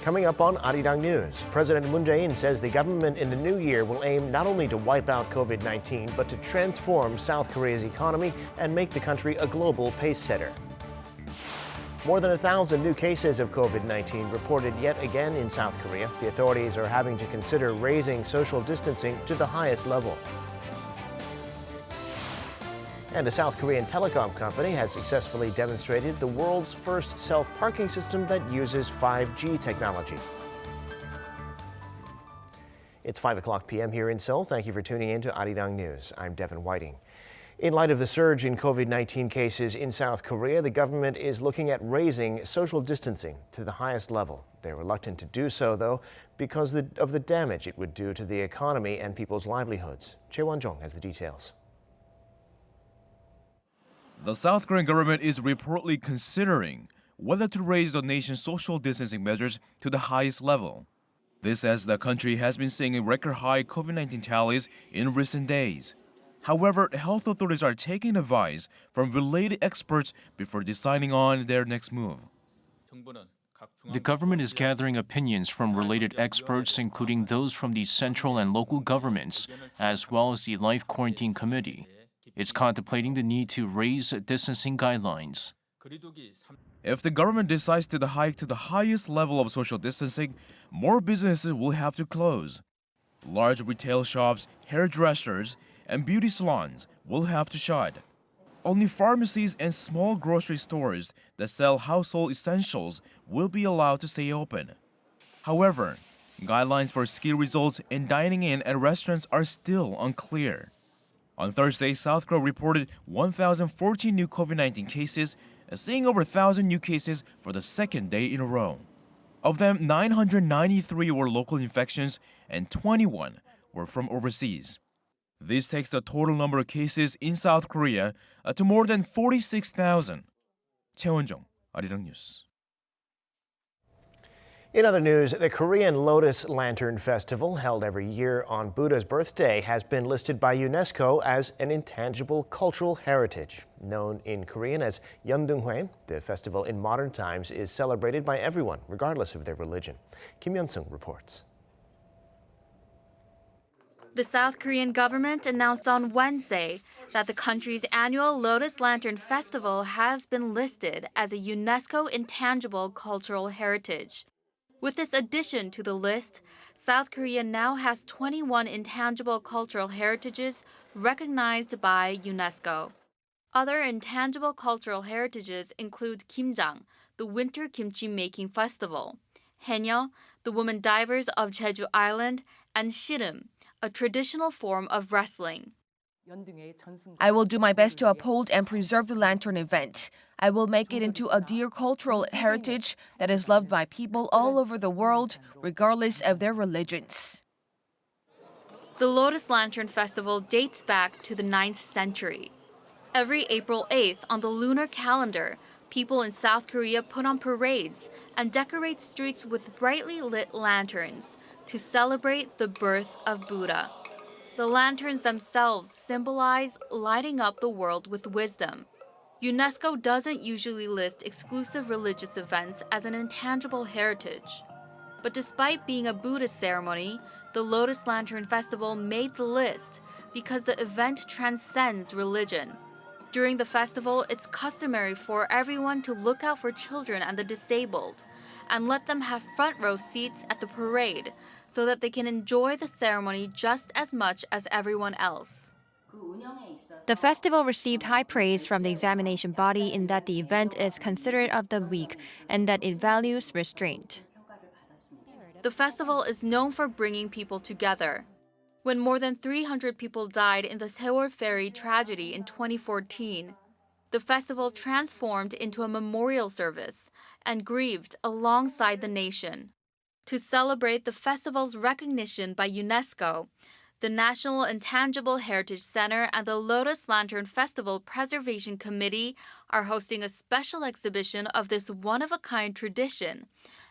Coming up on Arirang News, President Moon Jae-in says the government in the new year will aim not only to wipe out COVID-19, but to transform South Korea's economy and make the country a global pace setter. More than 1,000 new cases of COVID-19 reported yet again in South Korea. The authorities are having to consider raising social distancing to the highest level. And a South Korean telecom company has successfully demonstrated the world's first self-parking system that uses 5G technology. It's 5 o'clock p.m. here in Seoul. Thank you for tuning in to Arirang News. I'm Devin Whiting. In light of the surge in COVID-19 cases in South Korea, the government is looking at raising social distancing to the highest level. They're reluctant to do so, though, because of the damage it would do to the economy and people's livelihoods. Choi Won-jong has the details. The South Korean government is reportedly considering whether to raise the nation's social distancing measures to the highest level. This as the country has been seeing record-high COVID-19 tallies in recent days. However, health authorities are taking advice from related experts before deciding on their next move. The government is gathering opinions from related experts, including those from the central and local governments, as well as the Life Quarantine Committee. It's contemplating the need to raise distancing guidelines. If the government decides to hike to the highest level of social distancing, more businesses will have to close. Large retail shops, hairdressers, and beauty salons will have to shut. Only pharmacies and small grocery stores that sell household essentials will be allowed to stay open. However, guidelines for ski resorts and dining in at restaurants are still unclear. On Thursday, South Korea reported 1,014 new COVID-19 cases, seeing over 1,000 new cases for the second day in a row. Of them, 993 were local infections and 21 were from overseas. This takes the total number of cases in South Korea to more than 46,000. Choi Won-jong, Arirang News. In other news, the Korean Lotus Lantern Festival, held every year on Buddha's birthday, has been listed by UNESCO as an intangible cultural heritage. Known in Korean as Yeondeunghwae, the festival in modern times is celebrated by everyone, regardless of their religion. Kim Yeon-sung reports. The South Korean government announced on Wednesday that the country's annual Lotus Lantern Festival has been listed as a UNESCO intangible cultural heritage. With this addition to the list, South Korea now has 21 intangible cultural heritages recognized by UNESCO. Other intangible cultural heritages include Kimjang, the winter kimchi making festival, Haenyeo, the women divers of Jeju Island, and Shirim, a traditional form of wrestling. I will do my best to uphold and preserve the lantern event. I will make it into a dear cultural heritage that is loved by people all over the world, regardless of their religions. The Lotus Lantern Festival dates back to the 9th century. Every April 8th on the lunar calendar, people in South Korea put on parades and decorate streets with brightly lit lanterns to celebrate the birth of Buddha. The lanterns themselves symbolize lighting up the world with wisdom. UNESCO doesn't usually list exclusive religious events as an intangible heritage. But despite being a Buddhist ceremony, the Lotus Lantern Festival made the list because the event transcends religion. During the festival, it's customary for everyone to look out for children and the disabled and let them have front row seats at the parade so that they can enjoy the ceremony just as much as everyone else. The festival received high praise from the examination body in that the event is considerate of the weak and that it values restraint. The festival is known for bringing people together. When more than 300 people died in the Sewol ferry tragedy in 2014, the festival transformed into a memorial service and grieved alongside the nation. To celebrate the festival's recognition by UNESCO, the National Intangible Heritage Center and the Lotus Lantern Festival Preservation Committee are hosting a special exhibition of this one-of-a-kind tradition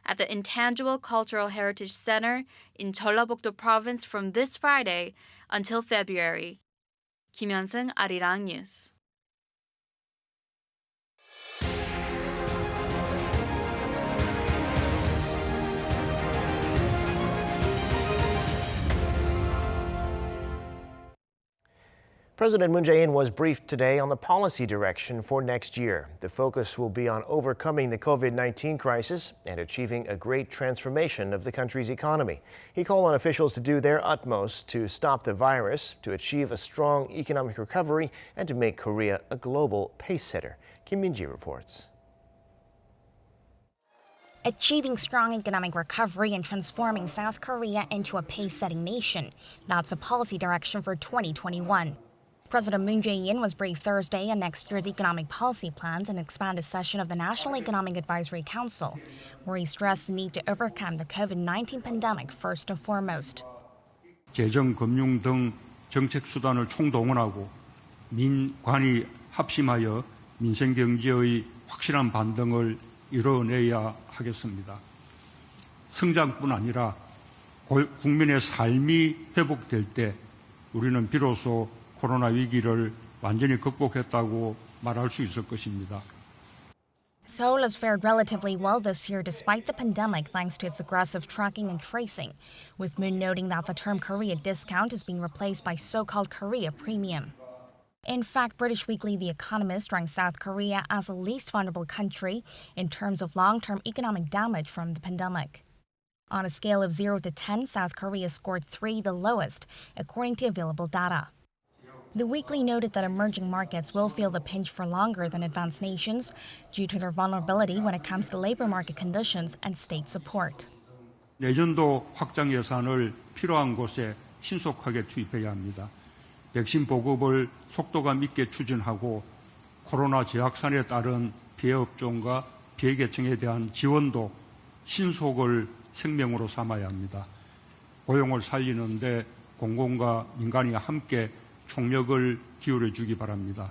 at the Intangible Cultural Heritage Center in Jeollabok-do Province from this Friday until February. Kim Yeon-sung, Arirang News. President Moon Jae-in was briefed today on the policy direction for next year. The focus will be on overcoming the COVID-19 crisis and achieving a great transformation of the country's economy. He called on officials to do their utmost to stop the virus, to achieve a strong economic recovery, and to make Korea a global pace-setter. Kim Min-ji reports. Achieving strong economic recovery and transforming South Korea into a pace-setting nation. That's a policy direction for 2021. President Moon Jae-in was briefed Thursday on next year's economic policy plans and expanded session of the National Economic Advisory Council, where he stressed the need to overcome the COVID-19 pandemic first and foremost. 재정, 금융 등 정책 수단을 총동원하고 민관이 합심하여 민생 경제의 확실한 반등을 이뤄내야 하겠습니다. 성장뿐 아니라 국민의 삶이 회복될 때 우리는 비로소 코로나 위기를 완전히 극복했다고 말할 수 있을 것입니다. Seoul has fared relatively well this year despite the pandemic thanks to its aggressive tracking and tracing, with Moon noting that the term Korea discount is being replaced by so-called Korea premium. In fact, British weekly The Economist ranked South Korea as the least vulnerable country in terms of long-term economic damage from the pandemic. On a scale of 0 to 10, South Korea scored 3, the lowest, according to available data. The weekly noted that emerging markets will feel the pinch for longer than advanced nations due to their vulnerability when it comes to labor market conditions and state support. 내년도 확장 예산을 필요한 곳에 신속하게 투입해야 합니다. 백신 보급을 속도감 있게 추진하고 코로나 재확산에 따른 피해 업종과 피해 계층에 대한 지원도 신속을 생명으로 삼아야 합니다. 고용을 살리는 데 공공과 민간이 함께 총력을 기울여 주기 바랍니다.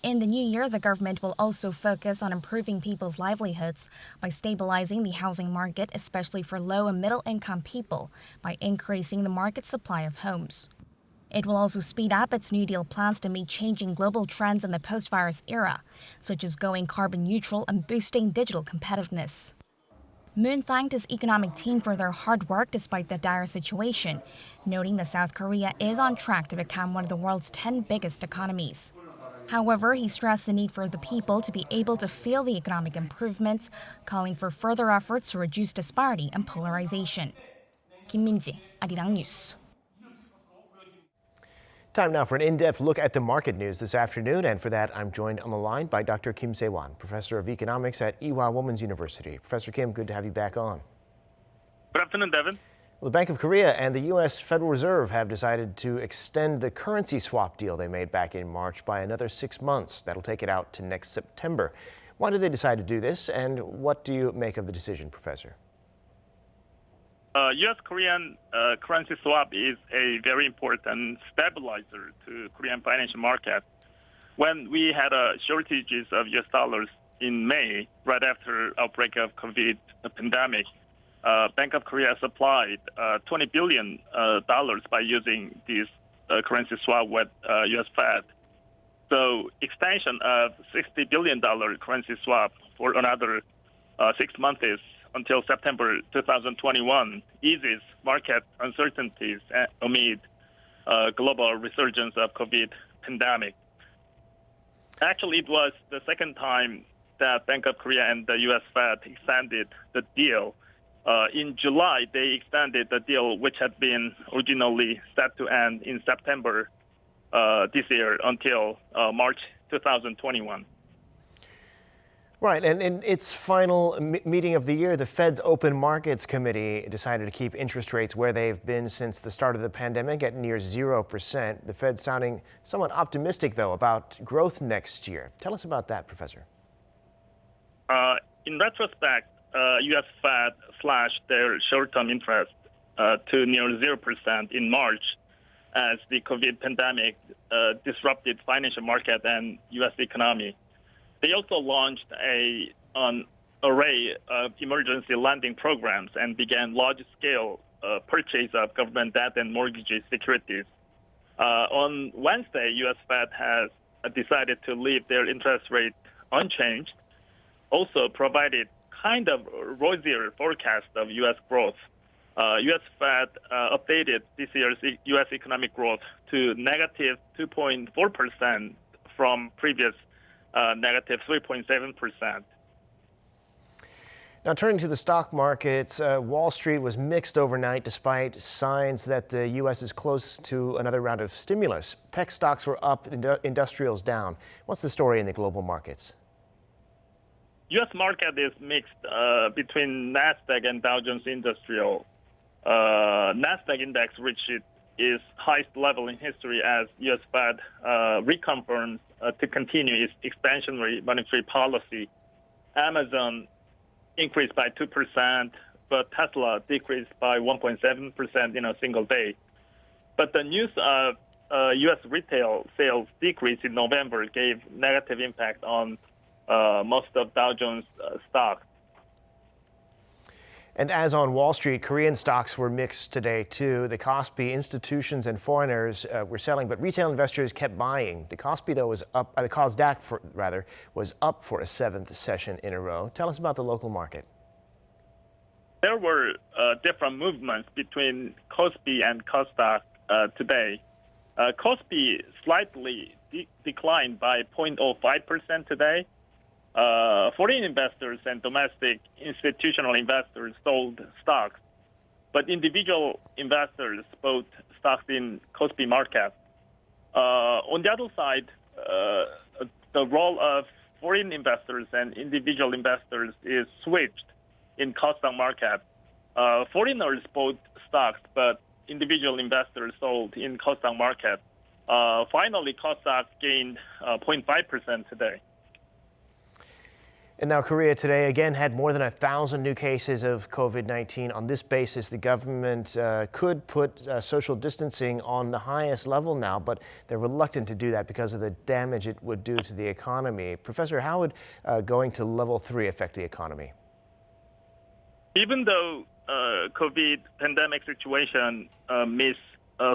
In the new year, the government will also focus on improving people's livelihoods by stabilizing the housing market, especially for low and middle-income people, by increasing the market supply of homes. It will also speed up its New Deal plans to meet changing global trends in the post-virus era, such as going carbon neutral and boosting digital competitiveness. Moon thanked his economic team for their hard work despite the dire situation, noting that South Korea is on track to become one of the world's 10 biggest economies. However, he stressed the need for the people to be able to feel the economic improvements, calling for further efforts to reduce disparity and polarization. Kim Min-ji, Arirang News. Time now for an in-depth look at the market news this afternoon, and for that I'm joined on the line by Dr. Kim Se-won, professor of economics at Ewha Women's University. Professor Kim, good to have you back on. Good afternoon, Devin. Well, the Bank of Korea and the U.S. Federal Reserve have decided to extend the currency swap deal they made back in March by another 6 months. That'll take it out to next September. Why did they decide to do this, and what do you make of the decision, Professor? U.S.-Korean currency swap is a very important stabilizer to Korean financial market. When we had shortages of U.S. dollars in May, right after outbreak of COVID pandemic, Bank of Korea supplied $20 billion by using this currency swap with U.S. Fed. So extension of $60 billion currency swap for another 6 months until September 2021 eases market uncertainties amid global resurgence of COVID pandemic. Actually, it was the second time that Bank of Korea and the U.S. Fed extended the deal. In July, they extended the deal, which had been originally set to end in September this year until March 2021. Right, and in its final meeting of the year, the Fed's Open Markets Committee decided to keep interest rates where they've been since the start of the pandemic at near 0%. The Fed's sounding somewhat optimistic, though, about growth next year. Tell us about that, Professor. In retrospect, U.S. Fed slashed their short-term interest to near 0% in March as the COVID pandemic disrupted financial market and U.S. economy. They also launched an array of emergency lending programs and began large-scale purchase of government debt and mortgage securities. On Wednesday, U.S. Fed has decided to leave their interest rate unchanged, also provided kind of rosier forecast of U.S. growth. U.S. Fed updated this year's U.S. economic growth to negative 2.4% from previous negative 3.7%. Now, turning to the stock markets, Wall Street was mixed overnight despite signs that the U.S. is close to another round of stimulus. Tech stocks were up, industrials down. What's the story in the global markets? U.S. market is mixed between NASDAQ and Dow Jones Industrial. NASDAQ index reached its highest level in history as U.S. Fed reconfirms to continue its expansionary monetary policy. Amazon increased by 2%, but Tesla decreased by 1.7% in a single day. But the news of U.S. retail sales decrease in November gave negative impact on most of Dow Jones stocks. And as on Wall Street, Korean stocks were mixed today, too. The Kospi, institutions and foreigners were selling, but retail investors kept buying. The Kospi, though, was up. The KOSDAQ, was up for a seventh session in a row. Tell us about the local market. There were different movements between Kospi and KOSDAQ today. Kospi slightly declined by 0.05% today. Foreign investors and domestic institutional investors sold stocks, but individual investors bought stocks in Kospi market. On the other side, the role of foreign investors and individual investors is switched in KOSDAQ market. Foreigners bought stocks, but individual investors sold in KOSDAQ market. Finally, KOSDAQ gained 0.5% today. And now Korea today again had more than 1,000 new cases of COVID-19. On this basis, the government could put social distancing on the highest level now, but they're reluctant to do that because of the damage it would do to the economy. Professor, how would going to level 3 affect the economy? Even though COVID pandemic situation meets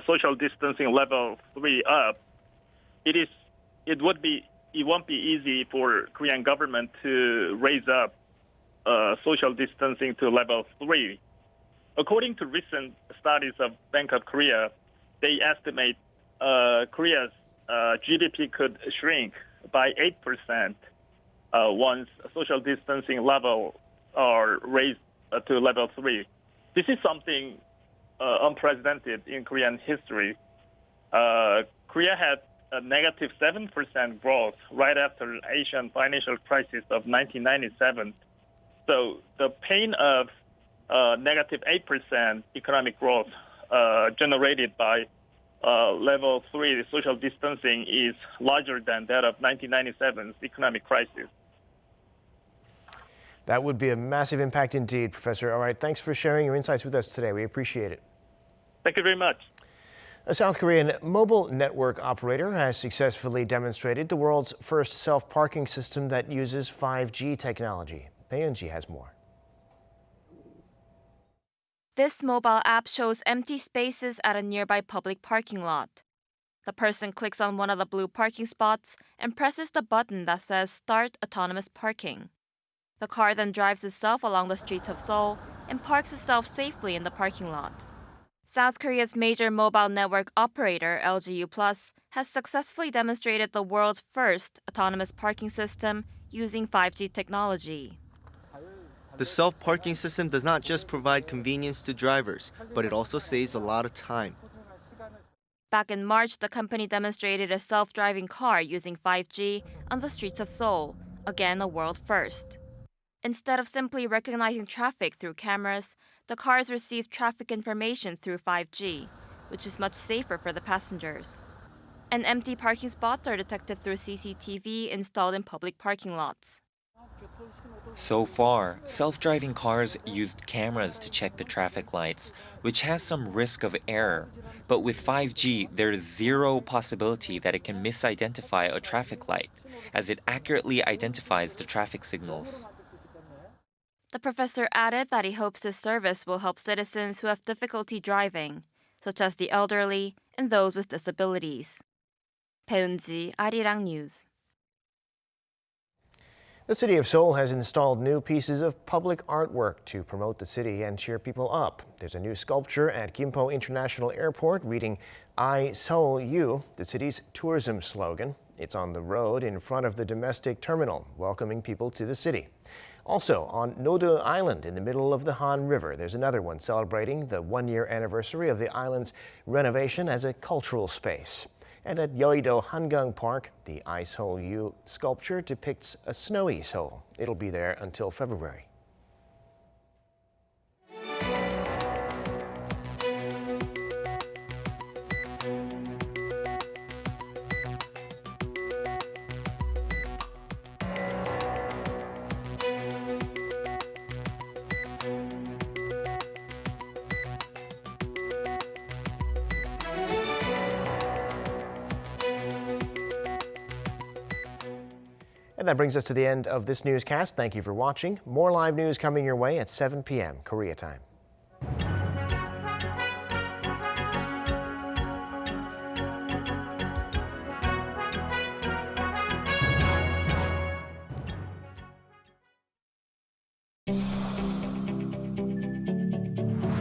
social distancing level 3 up, it won't be easy for Korean government to raise up social distancing to level 3. According to recent studies of Bank of Korea, they estimate Korea's GDP could shrink by 8% once social distancing level are raised to level 3. This is something unprecedented in Korean history. Korea had a negative 7% growth right after Asian financial crisis of 1997. So the pain of negative 8% economic growth generated by level 3 social distancing is larger than that of 1997's economic crisis. That would be a massive impact indeed, Professor. All right, thanks for sharing your insights with us today. We appreciate it. Thank you very much. A South Korean mobile network operator has successfully demonstrated the world's first self-parking system that uses 5G technology. Baeunji has more. This mobile app shows empty spaces at a nearby public parking lot. The person clicks on one of the blue parking spots and presses the button that says Start Autonomous Parking. The car then drives itself along the streets of Seoul and parks itself safely in the parking lot. South Korea's major mobile network operator, LGU Plus, has successfully demonstrated the world's first autonomous parking system using 5G technology. The self-parking system does not just provide convenience to drivers, but it also saves a lot of time. Back in March, the company demonstrated a self-driving car using 5G on the streets of Seoul, again a world first. Instead of simply recognizing traffic through cameras, the cars receive traffic information through 5G, which is much safer for the passengers. And empty parking spots are detected through CCTV installed in public parking lots. So far, self-driving cars used cameras to check the traffic lights, which has some risk of error. But with 5G, there's zero possibility that it can misidentify a traffic light, as it accurately identifies the traffic signals. The professor added that he hopes this service will help citizens who have difficulty driving, such as the elderly and those with disabilities. Baeunji, Arirang News. The city of Seoul has installed new pieces of public artwork to promote the city and cheer people up. There's a new sculpture at Gimpo International Airport reading "I Seoul You," the city's tourism slogan. It's on the road in front of the domestic terminal, welcoming people to the city. Also, on Nodo Island in the middle of the Han River, there's another one celebrating the one-year anniversary of the island's renovation as a cultural space. And at Yeouido Hangang Park, the I Seoul You sculpture depicts a snowy Seoul. It'll be there until February. And that brings us to the end of this newscast. Thank you for watching. More live news coming your way at 7 p.m. Korea time.